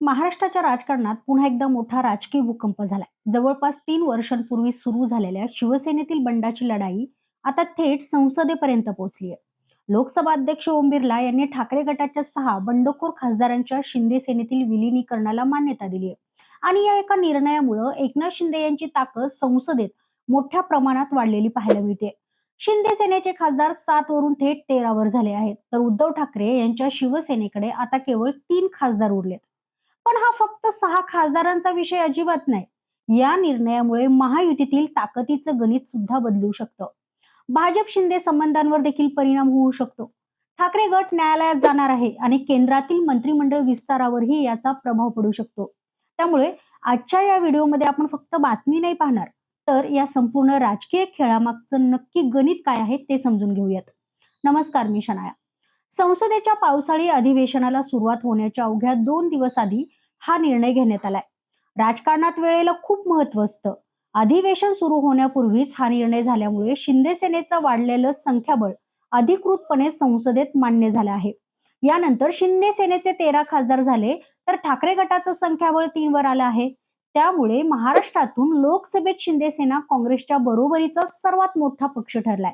महाराष्ट्राच्या राजकारणात पुन्हा एकदा मोठा राजकीय भूकंप झालाय. जवळपास 3 वर्षांपूर्वी सुरू झालेल्या शिवसेनेतील बंडाची लढाई आता थेट संसदेपर्यंत पोहोचली आहे. लोकसभा अध्यक्ष ओम बिर्ला यांनी ठाकरे गटाच्या 6 बंडखोर खासदारांच्या शिंदे सेनेतील विलिनीकरणाला मान्यता दिली आहे. आणि या एका निर्णयामुळे एकनाथ शिंदे यांची ताकद संसदेत मोठ्या प्रमाणात वाढलेली पाहायला मिळते. शिंदे सेनेचे खासदार 7 वरून थेट 13 वर झाले आहेत, तर उद्धव ठाकरे यांच्या शिवसेनेकडे आता केवळ 3 खासदार उरलेत. पण हा फक्त 6 खासदारांचा विषय अजिबात नाही. या निर्णयामुळे महायुतीतील ताकदीचं गणित सुद्धा बदलू शकतं. भाजप शिंदे संबंधांवर देखील परिणाम होऊ शकतो. ठाकरे गट न्यायालयात जाणार आहे आणि केंद्रातील मंत्रिमंडळ विस्तारावरही याचा प्रभाव पडू शकतो. त्यामुळे आजच्या या व्हिडिओमध्ये आपण फक्त बातमी नाही पाहणार, तर या संपूर्ण राजकीय खेळामागचं नक्की गणित काय आहे ते समजून घेऊयात. नमस्कार, मी शनाया. संसदेच्या पावसाळी अधिवेशनाला सुरुवात होण्याच्या अवघ्या 2 दिवस आधी हा निर्णय घेण्यात आलाय. राजकारणात वेळेला खूप महत्व असतं. अधिवेशन सुरू होण्यापूर्वीच हा निर्णय झाल्यामुळे शिंदे सेनेचं वाढलेलं संख्याबळ अधिकृतपणे संसदेत मान्य झालं आहे. यानंतर शिंदे सेनेचे 13 खासदार झाले, तर ठाकरे गटाचं संख्याबळ 3 वर आलं आहे. त्यामुळे महाराष्ट्रातून लोकसभेत शिंदे सेना काँग्रेसच्या बरोबरीचा सर्वात मोठा पक्ष ठरलाय.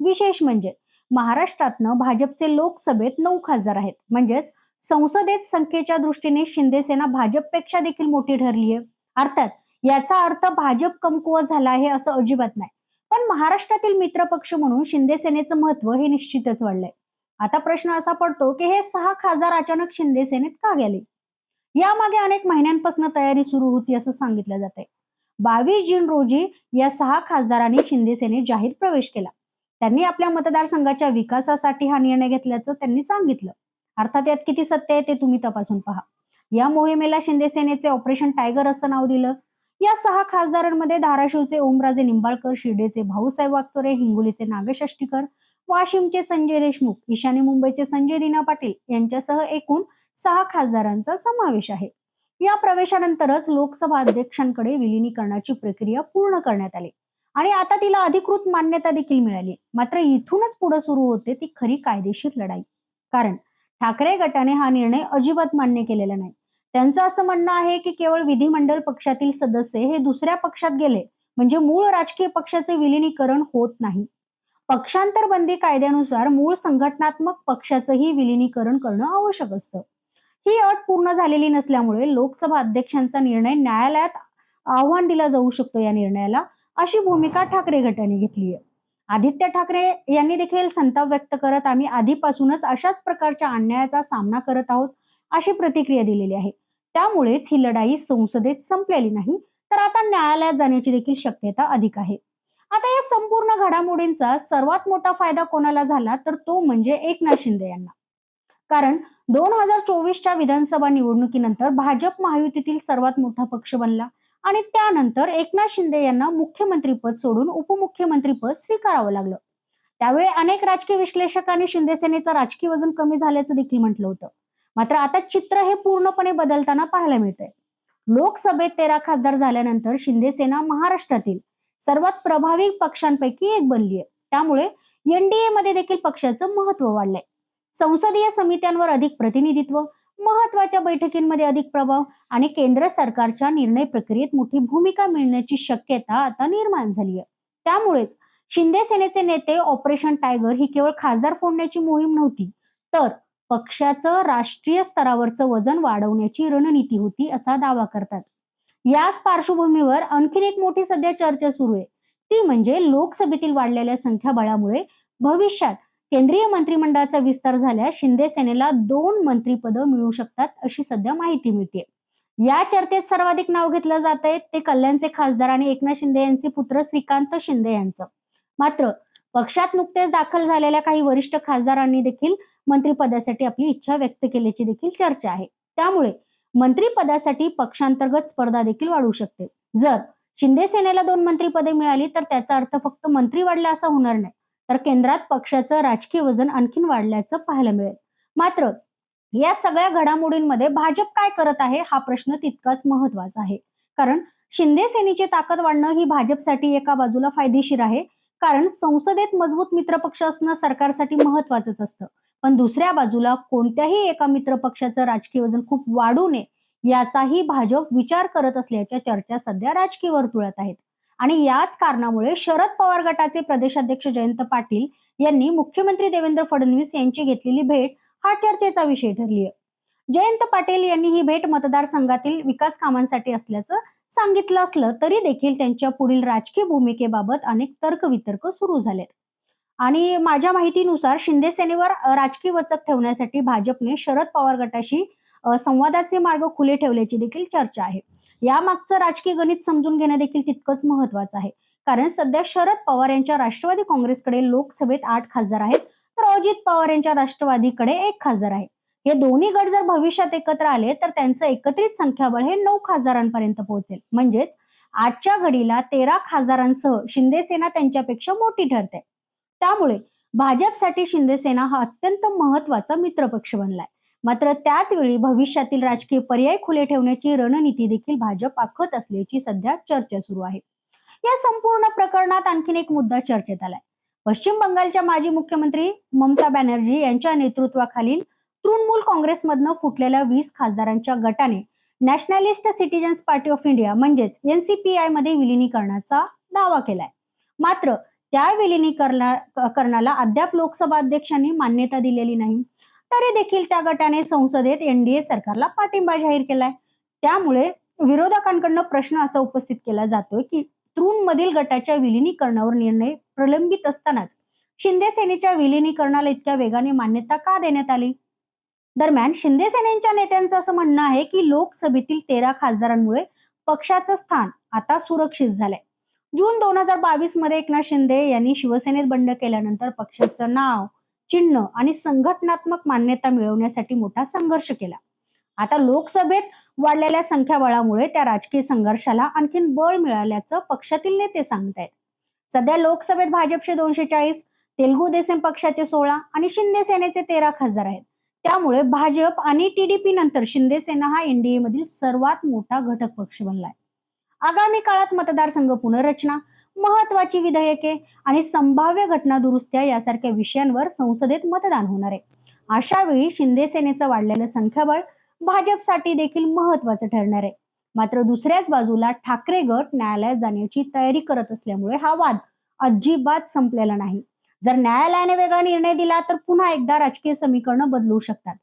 विशेष म्हणजे महाराष्ट्रातनं भाजपचे लोकसभेत 9 खासदार आहेत. म्हणजेच संसदेत संख्येच्या दृष्टीने शिंदे सेना भाजपपेक्षा देखील मोठी ठरली आहे. अर्थात याचा अर्थ भाजप कमकुवत झाला आहे असं अजिबात नाही. पण महाराष्ट्रातील मित्रपक्ष म्हणून शिंदे सेनेचं महत्व हे निश्चितच वाढलंय. आता प्रश्न असा पडतो की हे 6 खासदार अचानक शिंदे सेनेत का गेले? यामागे अनेक महिन्यांपासून तयारी सुरू होती असं सांगितलं जाते. 22 जून रोजी या 6 खासदारांनी शिंदे सेनेत जाहीर प्रवेश केला. त्यांनी आपल्या मतदारसंघाच्या विकासासाठी हा निर्णय घेतल्याचं त्यांनी सांगितलं. अर्थात यात किती सत्य आहे ते तुम्ही तपासून पहा. या मोहिमेला शिंदे सेनेचे ऑपरेशन टायगर असं नाव दिलं. या 6 खासदारांमध्ये धाराशिवचे ओमराजे निंबाळकर, शिर्डेचे भाऊसाहेब वागचोरे, हिंगोलीचे नागेश अष्टीकर, वाशिमचे संजय देशमुख, ईशान्य मुंबईचे संजय दिना पाटील यांच्यासह एकूण 6 खासदारांचा समावेश आहे. या प्रवेशानंतरच लोकसभा अध्यक्षांकडे विलिनीकरणाची प्रक्रिया पूर्ण करण्यात आली आणि आता तिला अधिकृत मान्यता देखील मिळाली. मात्र इथूनच पुढे सुरू होते ती खरी कायदेशीर लढाई. कारण ठाकरे गटाने हा निर्णय अजिबात मान्य केलेला नाही. त्यांचं असं म्हणणं आहे की केवळ विधिमंडळ पक्षातील सदस्य हे दुसऱ्या पक्षात गेले म्हणजे मूळ राजकीय पक्षाचे विलिनीकरण होत नाही. पक्षांतर बंदी कायद्यानुसार मूळ संघटनात्मक पक्षाचंही विलिनीकरण करणं आवश्यक असतं. ही अट पूर्ण झालेली नसल्यामुळे लोकसभा अध्यक्षांचा निर्णय न्यायालयात आव्हान दिला जाऊ शकतो. या निर्णयाला अशी भूमिका ठाकरे गटाने घेतली आहे. आदित्य ठाकरे यांनी देखील संताप व्यक्त करत आम्ही आधीपासूनच अशाच प्रकारच्या अन्यायाचा सामना करत आहोत अशी प्रतिक्रिया दिलेली आहे. त्यामुळेच ही लढाई संसदेत संपलेली नाही, तर आता न्यायालयात जाण्याची देखील शक्यता अधिक आहे. आता या संपूर्ण घडामोडींचा सर्वात मोठा फायदा कोणाला झाला तर तो म्हणजे एकनाथ शिंदे यांना. कारण 2024च्या विधानसभा निवडणुकीनंतर भाजप महायुतीतील सर्वात मोठा पक्ष बनला आणि त्यानंतर एकनाथ शिंदे यांना मुख्यमंत्रीपद सोडून उपमुख्यमंत्रीपद स्वीकारावं लागलं. त्यावेळी अनेक राजकीय विश्लेषकांनी शिंदे सेनेचं राजकीय वजन कमी झाल्याचं देखील म्हटलं होतं. मात्र आता चित्र हे पूर्णपणे बदलताना पाहायला मिळतंय. लोकसभेत 13 खासदार झाल्यानंतर शिंदे सेना महाराष्ट्रातील सर्वात प्रभावी पक्षांपैकी एक बनली आहे. त्यामुळे एनडीए मध्ये देखील पक्षाचं महत्व वाढलंय. संसदीय समित्यांवर अधिक प्रतिनिधित्व, महत्वाच्या बैठकींमध्ये अधिक प्रभाव आणि केंद्र सरकारच्या निर्णय प्रक्रियेत मोठी भूमिका मिळण्याची शक्यता आता निर्माण झाली आहे. त्यामुळेच शिंदे सेनेचे नेते ऑपरेशन टायगर ही केवळ खासदार फोडण्याची मोहीम नव्हती, तर पक्षाचं राष्ट्रीय स्तरावरचं वजन वाढवण्याची रणनीती होती असा दावा करतात. याच पार्श्वभूमीवर आणखीन एक मोठी सध्या चर्चा सुरू आहे. ती म्हणजे लोकसभेतील वाढलेल्या संख्याबळामुळे भविष्यात केंद्रीय मंत्रिमंडळाचा विस्तार झाल्यास शिंदे सेनेला 2 मंत्रिपद मिळू शकतात अशी सध्या माहिती मिळते. या चर्चेत सर्वाधिक नाव घेतलं जात आहे ते कल्याणचे खासदार आणि एकनाथ शिंदे यांचे पुत्र श्रीकांत शिंदे यांचं. मात्र पक्षात नुकतेच दाखल झालेल्या काही वरिष्ठ खासदारांनी देखील मंत्रिपदासाठी आपली इच्छा व्यक्त केल्याची देखील चर्चा आहे. त्यामुळे मंत्रिपदासाठी पक्षांतर्गत स्पर्धा देखील वाढू शकते. जर शिंदे सेनेला 2 मंत्रिपदे मिळाली तर त्याचा अर्थ फक्त मंत्री वाढला असा होणार नाही, तर केंद्रात पक्षाचं राजकीय वजन आणखीन वाढल्याचं पाहायला मिळेल. मात्र या सगळ्या घडामोडींमध्ये भाजप काय करत आहे हा प्रश्न तितकाच महत्वाचा आहे. कारण शिंदे सेनेची ताकद वाढणं ही भाजपसाठी एका बाजूला फायदेशीर आहे, कारण संसदेत मजबूत मित्रपक्ष असणं सरकारसाठी महत्वाचंच असतं. पण दुसऱ्या बाजूला कोणत्याही एका मित्रपक्षाचं राजकीय वजन खूप वाढू नये याचाही भाजप विचार करत असल्याच्या चर्चा सध्या राजकीय वर्तुळात आहेत. आणि याच कारणामुळे शरद पवार गटाचे प्रदेशाध्यक्ष जयंत पाटील यांनी मुख्यमंत्री देवेंद्र फडणवीस यांची घेतलेली भेट हा चर्चेचा विषय ठरली आहे. जयंत पाटील यांनी ही भेट मतदारसंघातील विकास कामांसाठी असल्याचं सांगितलं असलं तरी देखील त्यांच्या पुढील राजकीय भूमिकेबाबत अनेक तर्कवितर्क सुरू झालेत. आणि माझ्या माहितीनुसार शिंदे सेनेवर राजकीय वचक ठेवण्यासाठी भाजपने शरद पवार गटाशी संवादाचे मार्ग खुले ठेवल्याची देखील चर्चा आहे. यामागचं राजकीय गणित समजून घेणं देखील तितकंच महत्वाचं आहे. कारण सध्या शरद पवार यांच्या राष्ट्रवादी काँग्रेसकडे लोकसभेत 8 खासदार आहेत, तर अजित पवार यांच्या राष्ट्रवादीकडे 1 खासदार आहे. हे दोन्ही गट जर भविष्यात एकत्र आले तर त्यांचं एकत्रित संख्याबळ हे 9 खासदारांपर्यंत पोहोचेल. म्हणजेच आजच्या घडीला 13 खासदारांसह शिंदे सेना त्यांच्यापेक्षा मोठी ठरते. त्यामुळे भाजपसाठी शिंदे सेना हा अत्यंत महत्वाचा मित्रपक्ष बनलाय. मात्र त्याच वेळी भविष्यातील राजकीय पर्याय खुले ठेवण्याची रणनीती देखील भाजप आखत असल्याची सध्या चर्चा सुरू आहे. या संपूर्ण प्रकरणात आणखीन एक मुद्दा चर्चेत आलाय. पश्चिम बंगालच्या माजी मुख्यमंत्री ममता बॅनर्जी यांच्या नेतृत्वाखालील तृणमूल काँग्रेसमधनं फुटलेल्या 20 खासदारांच्या गटाने nationalist citizens party of India म्हणजेच NCPI मध्ये विलिनीकरणाचा दावा केलाय. मात्र त्या विलिनीकरणाला अद्याप लोकसभा अध्यक्षांनी मान्यता दिलेली नाही. तरी देखील त्या गटाने संसदेत NDA सरकारला पाठिंबा जाहीर केलाय. त्यामुळे विरोधकांकडून प्रश्न असा उपस्थित केला जातोय की तृणमधील गटाच्या विलिनीकरणावर निर्णय प्रलंबित असतानाच शिंदे सेनेच्या विलिनीकरणाला इतक्या वेगाने मान्यता का देण्यात आली? दरम्यान शिंदे सेनेच्या नेत्यांचं असं म्हणणं आहे की लोकसभेतील 13 खासदारांमुळे पक्षाचं स्थान आता सुरक्षित झालंय. जून 2022 मध्ये एकनाथ शिंदे यांनी शिवसेनेत बंड केल्यानंतर पक्षाचं नाव, चिन्ह आणि संघटनात्मक मान्यता मिळवण्यासाठी मोठा संघर्ष केला. आता लोकसभेत वाढलेल्या संख्याबळामुळे त्या राजकीय संघर्षाला आणखीन बळ मिळाल्याचं पक्षातील नेते सांगतायत. सध्या लोकसभेत भाजपचे 240, तेलुगू देसम पक्षाचे 16 आणि शिंदे सेनेचे 13 खासदार आहेत. त्यामुळे भाजप आणि TDP नंतर शिंदे सेना हा NDA मधील सर्वात मोठा घटक पक्ष बनलाय. आगामी काळात मतदारसंघ पुनर्रचना, महत्वाची विधेयके आणि संभाव्य घटना दुरुस्त्या यासारख्या विषयांवर संसदेत मतदान होणार आहे. अशा वेळी शिंदे सेनेचं वाढलेलं संख्याबळ भाजपसाठी देखील महत्वाचं ठरणार आहे. मात्र दुसऱ्याच बाजूला ठाकरे गट न्यायालयात जाण्याची तयारी करत असल्यामुळे हा वाद अजिबात संपलेला नाही. जर न्यायालयाने वेगळा निर्णय दिला तर पुन्हा एकदा राजकीय समीकरणं बदलू शकतात.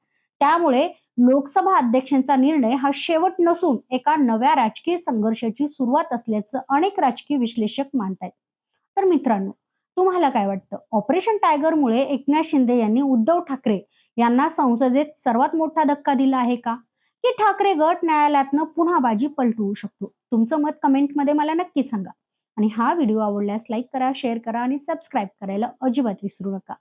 त्यामुळे लोकसभा अध्यक्षांचा निर्णय हा शेवट नसून एका नव्या राजकीय संघर्षाची सुरुवात असल्याचं अनेक राजकीय विश्लेषक मानतायत. तर मित्रांनो, तुम्हाला काय वाटतं? ऑपरेशन टायगरमुळे एकनाथ शिंदे यांनी उद्धव ठाकरे यांना संसदेत सर्वात मोठा धक्का दिला आहे का? की ठाकरे गट न्यायालयातनं पुन्हा बाजी पलटवू शकतो? तुमचं मत कमेंटमध्ये मला नक्की सांगा. आणि हा व्हिडिओ आवडल्यास लाईक करा, शेअर करा आणि सबस्क्राईब करायला अजिबात विसरू नका.